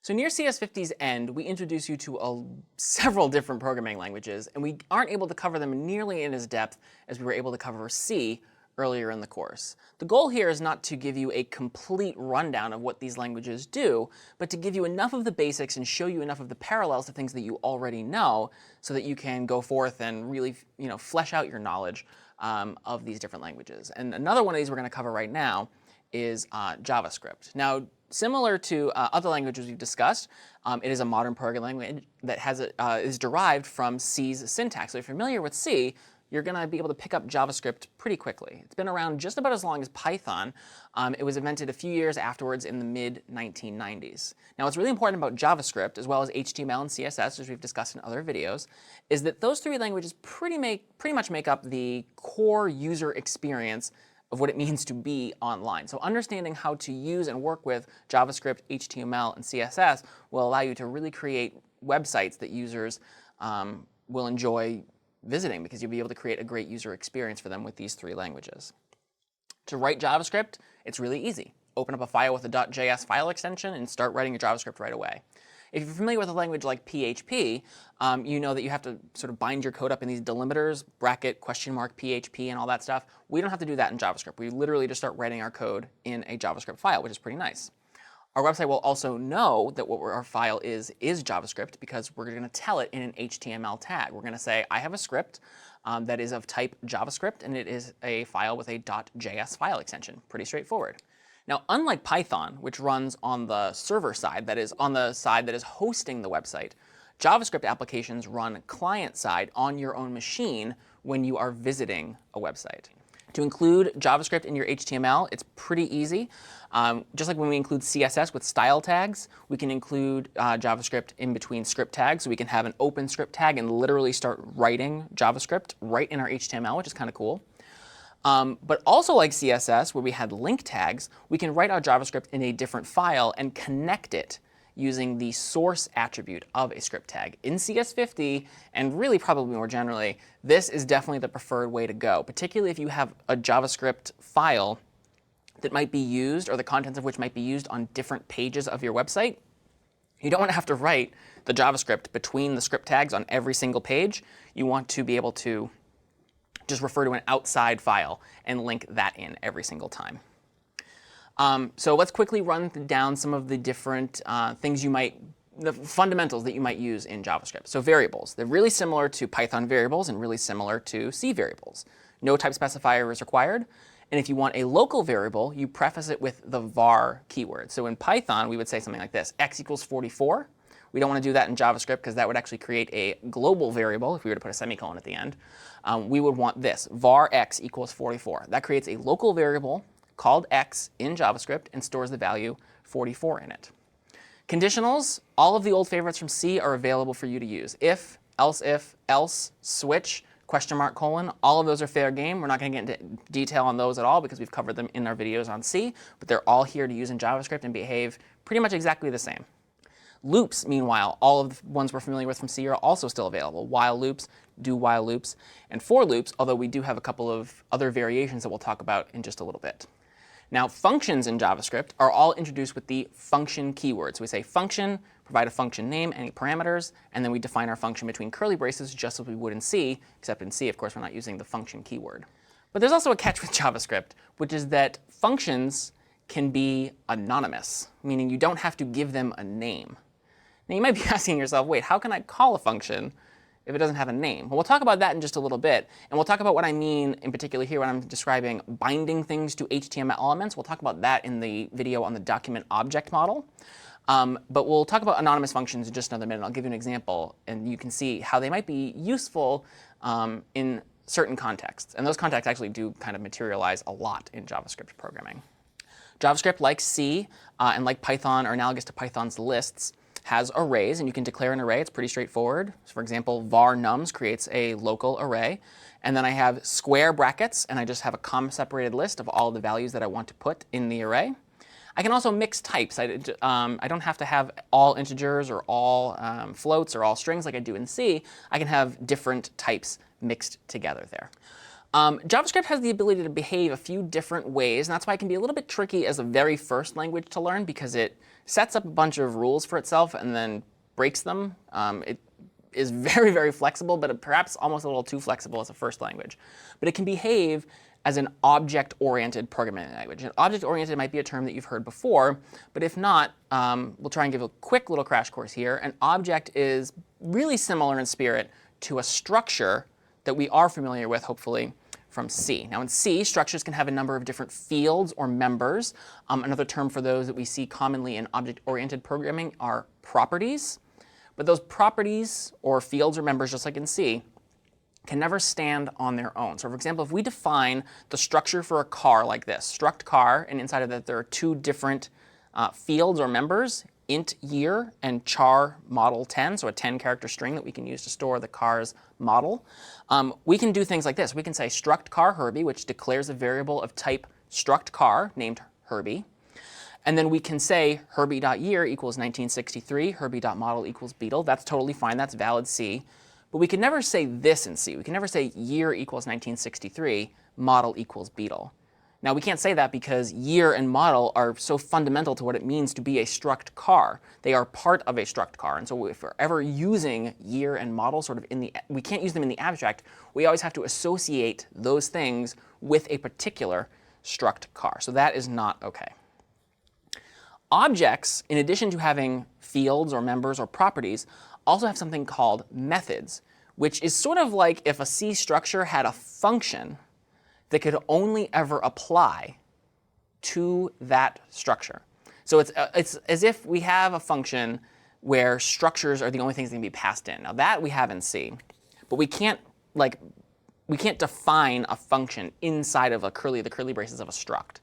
So near CS50's end, we introduce you to several different programming languages, and we aren't able to cover them nearly in as depth as we were able to cover C earlier in the course. The goal here is not to give you a complete rundown of what these languages do, but to give you enough of the basics and show you enough of the parallels to things that you already know so that you can go forth and really flesh out your knowledge of these different languages. And another one of these we're going to cover right now is JavaScript. Now, similar to other languages we've discussed, it is a modern programming language that is derived from C's syntax. So if you're familiar with C, you're going to be able to pick up JavaScript pretty quickly. It's been around just about as long as Python. It was invented a few years afterwards in the mid-1990s. Now, what's really important about JavaScript, as well as HTML and CSS, as we've discussed in other videos, is that those three languages pretty much make up the core user experience of what it means to be online. So understanding how to use and work with JavaScript, HTML, and CSS will allow you to really create websites that users will enjoy visiting, because you'll be able to create a great user experience for them with these three languages. To write JavaScript, it's really easy. Open up a file with a .js file extension and start writing your JavaScript right away. If you're familiar with a language like PHP, you know that you have to sort of bind your code up in these delimiters, bracket, question mark, PHP, and all that stuff. We don't have to do that in JavaScript. We literally just start writing our code in a JavaScript file, which is pretty nice. Our website will also know that what our file is JavaScript, because we're going to tell it in an HTML tag. We're going to say, I have a script that is of type JavaScript, and it is a file with a .js file extension. Pretty straightforward. Now, unlike Python, which runs on the server side, that is on the side that is hosting the website, JavaScript applications run client-side on your own machine when you are visiting a website. To include JavaScript in your HTML, it's pretty easy. Just like when we include CSS with style tags, we can include JavaScript in between script tags. So we can have an open script tag and literally start writing JavaScript right in our HTML, which is kind of cool. But also like CSS, where we had link tags, we can write our JavaScript in a different file and connect it using the source attribute of a script tag. In CS50, and really probably more generally, this is definitely the preferred way to go, particularly if you have a JavaScript file that might be used, or the contents of which might be used on different pages of your website. You don't want to have to write the JavaScript between the script tags on every single page. You want to be able to just refer to an outside file and link that in every single time. So let's quickly run down some of the different the fundamentals that you might use in JavaScript. So variables, they're really similar to Python variables and really similar to C variables. No type specifier is required. And if you want a local variable, you preface it with the var keyword. So in Python, we would say something like this, x equals 44. We don't want to do that in JavaScript, because that would actually create a global variable if we were to put a semicolon at the end. We would want this, var x equals 44. That creates a local variable called x in JavaScript and stores the value 44 in it. Conditionals, all of the old favorites from C are available for you to use. If, else, switch, question mark, colon, all of those are fair game. We're not going to get into detail on those at all because we've covered them in our videos on C, but they're all here to use in JavaScript and behave pretty much exactly the same. Loops, meanwhile, all of the ones we're familiar with from C are also still available. While loops, do while loops, and for loops, although we do have a couple of other variations that we'll talk about in just a little bit. Now, functions in JavaScript are all introduced with the function keyword. So we say function, provide a function name, any parameters, and then we define our function between curly braces just as we would in C, except in C, of course, we're not using the function keyword. But there's also a catch with JavaScript, which is that functions can be anonymous, meaning you don't have to give them a name. Now, you might be asking yourself, wait, how can I call a function if it doesn't have a name? Well, we'll talk about that in just a little bit. And we'll talk about what I mean in particular here when I'm describing binding things to HTML elements. We'll talk about that in the video on the document object model. But we'll talk about anonymous functions in just another minute. I'll give you an example, and you can see how they might be useful in certain contexts. And those contexts actually do kind of materialize a lot in JavaScript programming. JavaScript, like C and like Python, or analogous to Python's lists, has arrays, and you can declare an array. It's pretty straightforward. So for example, var nums creates a local array. And then I have square brackets, and I just have a comma-separated list of all the values that I want to put in the array. I can also mix types. I don't have to have all integers or all floats or all strings like I do in C. I can have different types mixed together there. JavaScript has the ability to behave a few different ways, and that's why it can be a little bit tricky as a very first language to learn, because it sets up a bunch of rules for itself and then breaks them. It is very, very flexible, but perhaps almost a little too flexible as a first language. But it can behave as an object-oriented programming language. And object-oriented might be a term that you've heard before, but if not, we'll try and give a quick little crash course here. An object is really similar in spirit to a structure that we are familiar with, hopefully, from C. Now in C, structures can have a number of different fields or members. Another term for those that we see commonly in object-oriented programming are properties. But those properties or fields or members, just like in C, can never stand on their own. So for example, if we define the structure for a car like this, struct car, and inside of that there are two different fields or members, int year and char model 10, so a 10-character string that we can use to store the car's model. We can do things like this. We can say struct car Herbie, which declares a variable of type struct car named Herbie. And then we can say Herbie.year equals 1963, Herbie.model equals Beetle. That's totally fine. That's valid C. But we can never say this in C. We can never say year equals 1963, model equals Beetle. Now, we can't say that because year and model are so fundamental to what it means to be a struct car. They are part of a struct car. And so if we're ever using year and model sort of we can't use them in the abstract. We always have to associate those things with a particular struct car. So that is not OK. Objects, in addition to having fields or members or properties, also have something called methods, which is sort of like if a C structure had a function that could only ever apply to that structure. So it's as if we have a function where structures are the only things that can be passed in. Now that we have in C, but we can't define a function inside of the curly braces of a struct.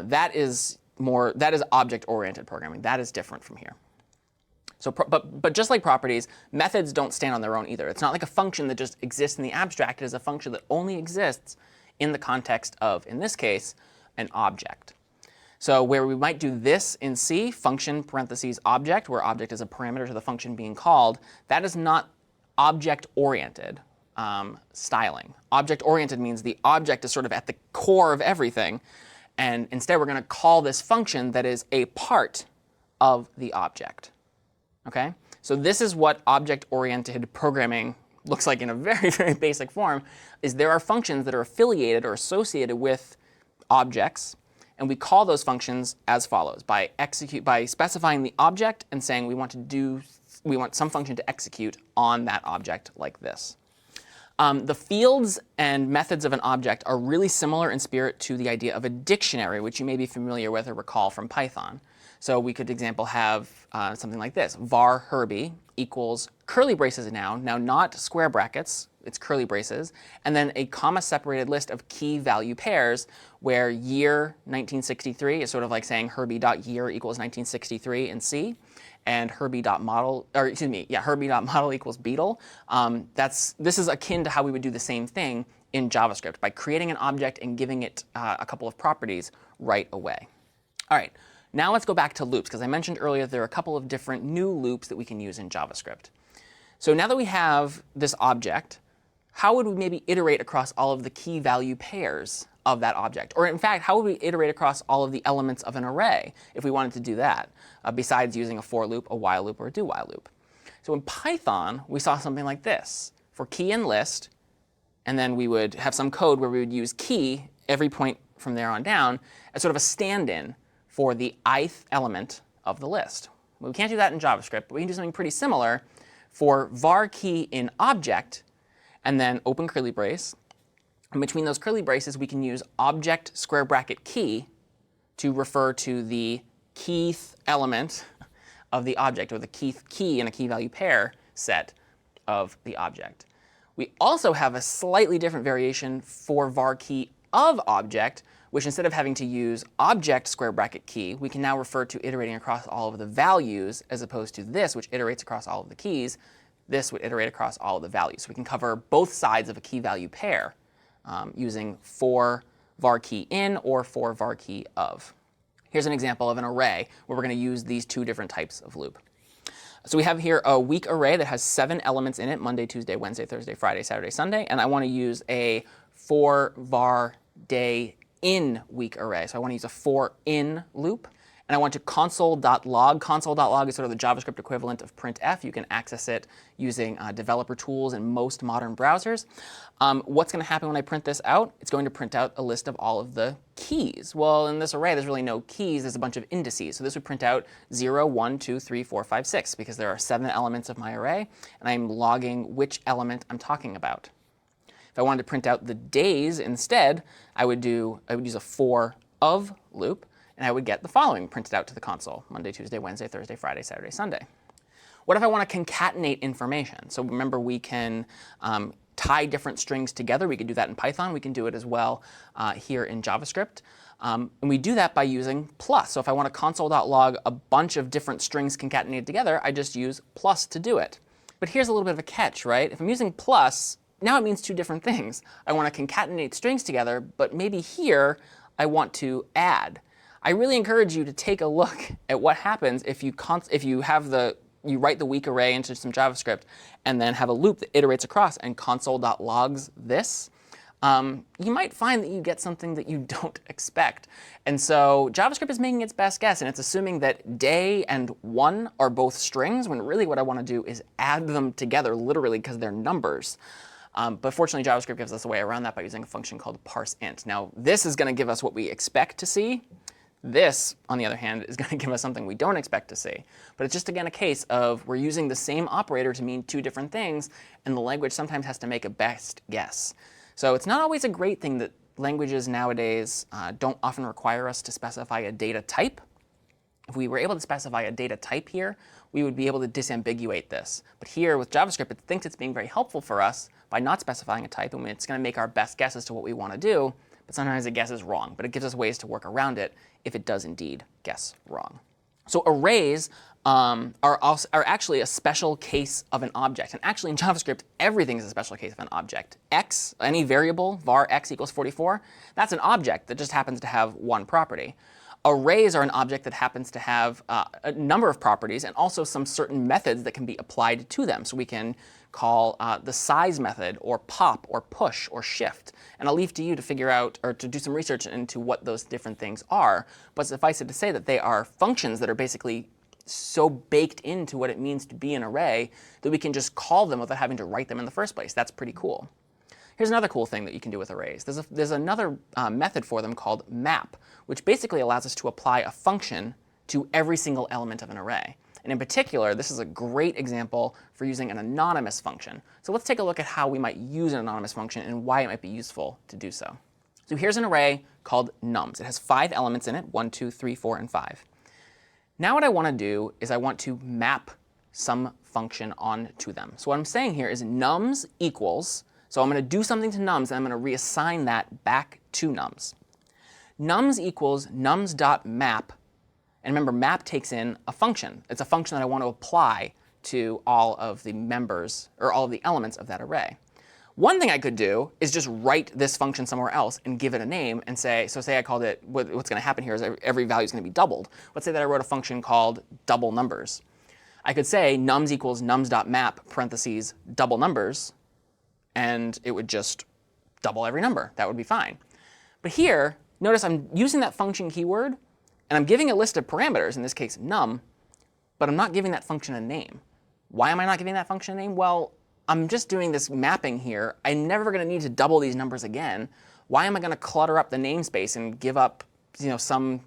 That is object-oriented programming. That is different from here. So, but just like properties, methods don't stand on their own either. It's not like a function that just exists in the abstract. It is a function that only exists in the context of, in this case, an object. So where we might do this in C, function parentheses object, where object is a parameter to the function being called, that is not object-oriented styling. Object-oriented means the object is sort of at the core of everything. And instead, we're going to call this function that is a part of the object. OK? So this is what object-oriented programming looks like in a very, very basic form, is there are functions that are affiliated or associated with objects. And we call those functions as follows, by specifying the object and saying we want some function to execute on that object like this. The fields and methods of an object are really similar in spirit to the idea of a dictionary, which you may be familiar with or recall from Python. So we could, example, have something like this. Var Herbie equals curly braces now not square brackets, it's curly braces, and then a comma-separated list of key value pairs where year 1963 is sort of like saying Herbie.year equals 1963 in C, and Herbie.model equals Beetle. This is akin to how we would do the same thing in JavaScript by creating an object and giving it a couple of properties right away. All right. Now let's go back to loops, because I mentioned earlier there are a couple of different new loops that we can use in JavaScript. So now that we have this object, how would we maybe iterate across all of the key value pairs of that object? Or in fact, how would we iterate across all of the elements of an array if we wanted to do that, besides using a for loop, a while loop, or a do while loop? So in Python, we saw something like this. For key and list, and then we would have some code where we would use key every point from there on down as sort of a stand-in for the ith element of the list. Well, we can't do that in JavaScript, but we can do something pretty similar for var key in object, and then open curly brace. And between those curly braces, we can use object square bracket key to refer to the keyth element of the object, or the keyth key in a key value pair set of the object. We also have a slightly different variation for var key of object, which instead of having to use object square bracket key, we can now refer to iterating across all of the values, as opposed to this, which iterates across all of the keys. This would iterate across all of the values. So we can cover both sides of a key value pair using for var key in or for var key of. Here's an example of an array where we're going to use these two different types of loop. So we have here a week array that has 7 elements in it, Monday, Tuesday, Wednesday, Thursday, Friday, Saturday, Sunday. And I want to use a for var day in week array. So I want to use a for in loop. And I want to console.log. Console.log is sort of the JavaScript equivalent of printf. You can access it using developer tools in most modern browsers. What's going to happen when I print this out? It's going to print out a list of all of the keys. Well, in this array, there's really no keys. There's a bunch of indices. So this would print out 0, 1, 2, 3, 4, 5, 6, because there are 7 elements of my array, and I'm logging which element I'm talking about. If I wanted to print out the days instead, I would use a for of loop, and I would get the following printed out to the console: Monday, Tuesday, Wednesday, Thursday, Friday, Saturday, Sunday. What if I want to concatenate information? So remember, we can tie different strings together. We can do that in Python. We can do it as well here in JavaScript. And we do that by using plus. So if I want to console.log a bunch of different strings concatenated together, I just use plus to do it. But here's a little bit of a catch, right? If I'm using plus, now it means 2 different things. I want to concatenate strings together, but maybe here I want to add. I really encourage you to take a look at what happens if you write the week array into some JavaScript and then have a loop that iterates across and console.logs this. You might find that you get something that you don't expect. And so JavaScript is making its best guess, and it's assuming that day and 1 are both strings, when really what I want to do is add them together, literally, because they're numbers. But fortunately, JavaScript gives us a way around that by using a function called parseInt. Now, this is going to give us what we expect to see. This, on the other hand, is going to give us something we don't expect to see. But it's just, again, a case of we're using the same operator to mean 2 different things, and the language sometimes has to make a best guess. So it's not always a great thing that languages nowadays don't often require us to specify a data type. If we were able to specify a data type here, we would be able to disambiguate this. But here with JavaScript, it thinks it's being very helpful for us by not specifying a type, and it's going to make our best guess as to what we want to do. But sometimes it guesses wrong. But it gives us ways to work around it if it does indeed guess wrong. So arrays are actually a special case of an object. And actually in JavaScript, everything is a special case of an object. X, any variable, var x equals 44, that's an object that just happens to have 1 property. Arrays are an object that happens to have a number of properties and also some certain methods that can be applied to them. So we can call the size method, or pop, or push, or shift. And I'll leave to you to figure out, or to do some research into what those different things are. But suffice it to say that they are functions that are basically so baked into what it means to be an array that we can just call them without having to write them in the first place. That's pretty cool. Here's another cool thing that you can do with arrays. There's another method for them called map, which basically allows us to apply a function to every single element of an array. And in particular, this is a great example for using an anonymous function. So let's take a look at how we might use an anonymous function and why it might be useful to do so. So here's an array called nums. It has 5 elements in it, 1, 2, 3, 4, and 5. Now what I want to do is I want to map some function onto them. So what I'm saying here is nums equals, so I'm going to do something to nums, and I'm going to reassign that back to nums. Nums equals nums.map. And remember, map takes in a function. It's a function that I want to apply to all of the members, or all of the elements of that array. One thing I could do is just write this function somewhere else and give it a name and say, so say I called it, what's going to happen here is every value is going to be doubled. Let's say that I wrote a function called double numbers. I could say nums equals nums.map parentheses double numbers, and it would just double every number. That would be fine. But here, notice I'm using that function keyword, and I'm giving a list of parameters, in this case num, but I'm not giving that function a name. Why am I not giving that function a name? Well, I'm just doing this mapping here. I'm never going to need to double these numbers again. Why am I going to clutter up the namespace and give it some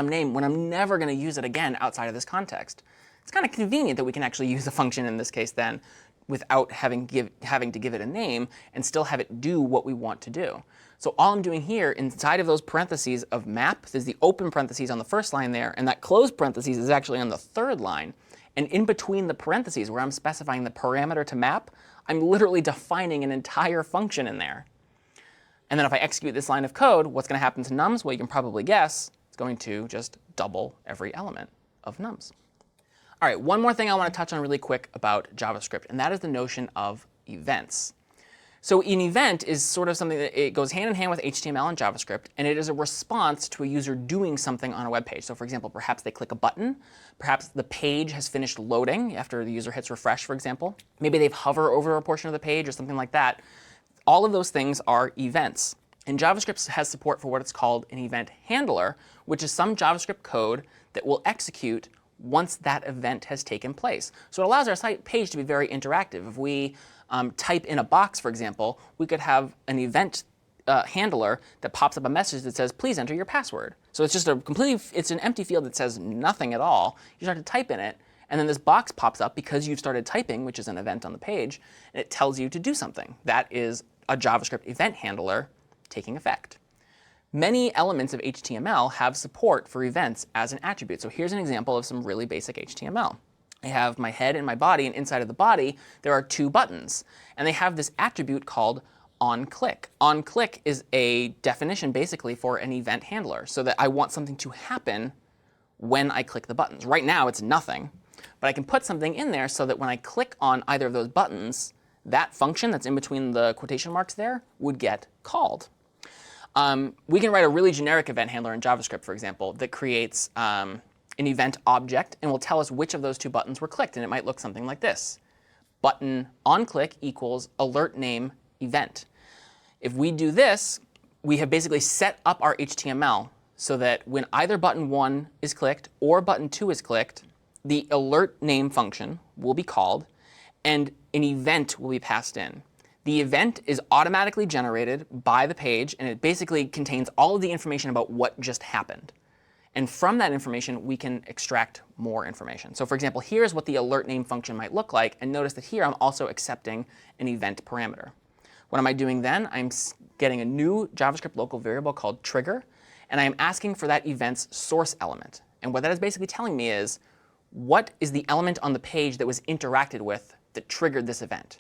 name when I'm never going to use it again outside of this context? It's kind of convenient that we can actually use a function in this case then without having to give it a name and still have it do what we want to do. So all I'm doing here inside of those parentheses of map, there's the open parentheses on the first line there, and that closed parentheses is actually on the third line. And in between the parentheses where I'm specifying the parameter to map, I'm literally defining an entire function in there. And then if I execute this line of code, what's going to happen to nums? Well, you can probably guess. It's going to just double every element of nums. All right, one more thing I want to touch on really quick about JavaScript, and that is the notion of events. So an event is sort of something that it goes hand in hand with HTML and JavaScript, and it is a response to a user doing something on a web page. So for example, perhaps they click a button. Perhaps the page has finished loading after the user hits refresh, for example. Maybe they've hovered over a portion of the page or something like that. All of those things are events. And JavaScript has support for what it's called an event handler, which is some JavaScript code that will execute once that event has taken place. So it allows our site page to be very interactive. If we type in a box, for example, we could have an event handler that pops up a message that says, please enter your password. So it's just it's an empty field that says nothing at all. You start to type in it, and then this box pops up because you've started typing, which is an event on the page, and it tells you to do something. That is a JavaScript event handler taking effect. Many elements of HTML have support for events as an attribute. So here's an example of some really basic HTML. I have my head and my body, and inside of the body, there are two buttons. And they have this attribute called onClick. OnClick is a definition, basically, for an event handler, so that I want something to happen when I click the buttons. Right now, it's nothing. But I can put something in there so that when I click on either of those buttons, that function that's in between the quotation marks there would get called. We can write a really generic event handler in JavaScript, for example, that creates an event object and will tell us which of those two buttons were clicked. And it might look something like this. Button onClick equals alert name event. If we do this, we have basically set up our HTML so that when either button 1 is clicked or button 2 is clicked, the alert name function will be called, and an event will be passed in. The event is automatically generated by the page, and it basically contains all of the information about what just happened. And from that information, we can extract more information. So for example, here's what the alert name function might look like. And notice that here I'm also accepting an event parameter. What am I doing then? I'm getting a new JavaScript local variable called trigger, and I am asking for that event's source element. And what that is basically telling me is, what is the element on the page that was interacted with that triggered this event?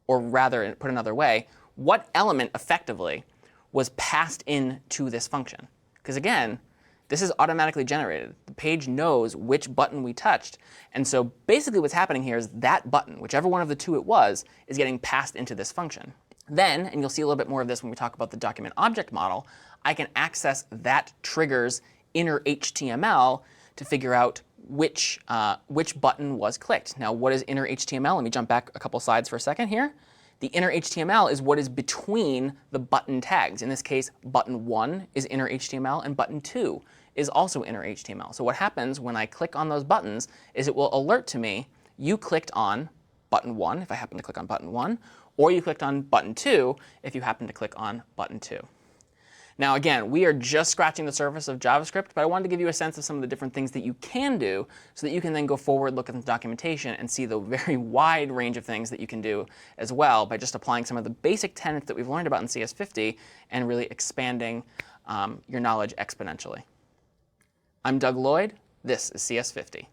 Or rather, put another way, what element effectively was passed into this function? Because again, this is automatically generated. The page knows which button we touched. And so basically what's happening here is that button, whichever one of the two it was, is getting passed into this function. Then, and you'll see a little bit more of this when we talk about the document object model, I can access that trigger's inner HTML to figure out which button was clicked. Now, what is inner HTML? Let me jump back a couple slides for a second here. The inner HTML is what is between the button tags. In this case, button 1 is inner HTML, and button 2 is also inner HTML. So what happens when I click on those buttons is it will alert to me, you clicked on button 1, if I happen to click on button 1, or you clicked on button 2, if you happen to click on button 2. Now again, we are just scratching the surface of JavaScript, but I wanted to give you a sense of some of the different things that you can do so that you can then go forward, look at the documentation, and see the very wide range of things that you can do as well by just applying some of the basic tenets that we've learned about in CS50 and really expanding your knowledge exponentially. I'm Doug Lloyd. This is CS50.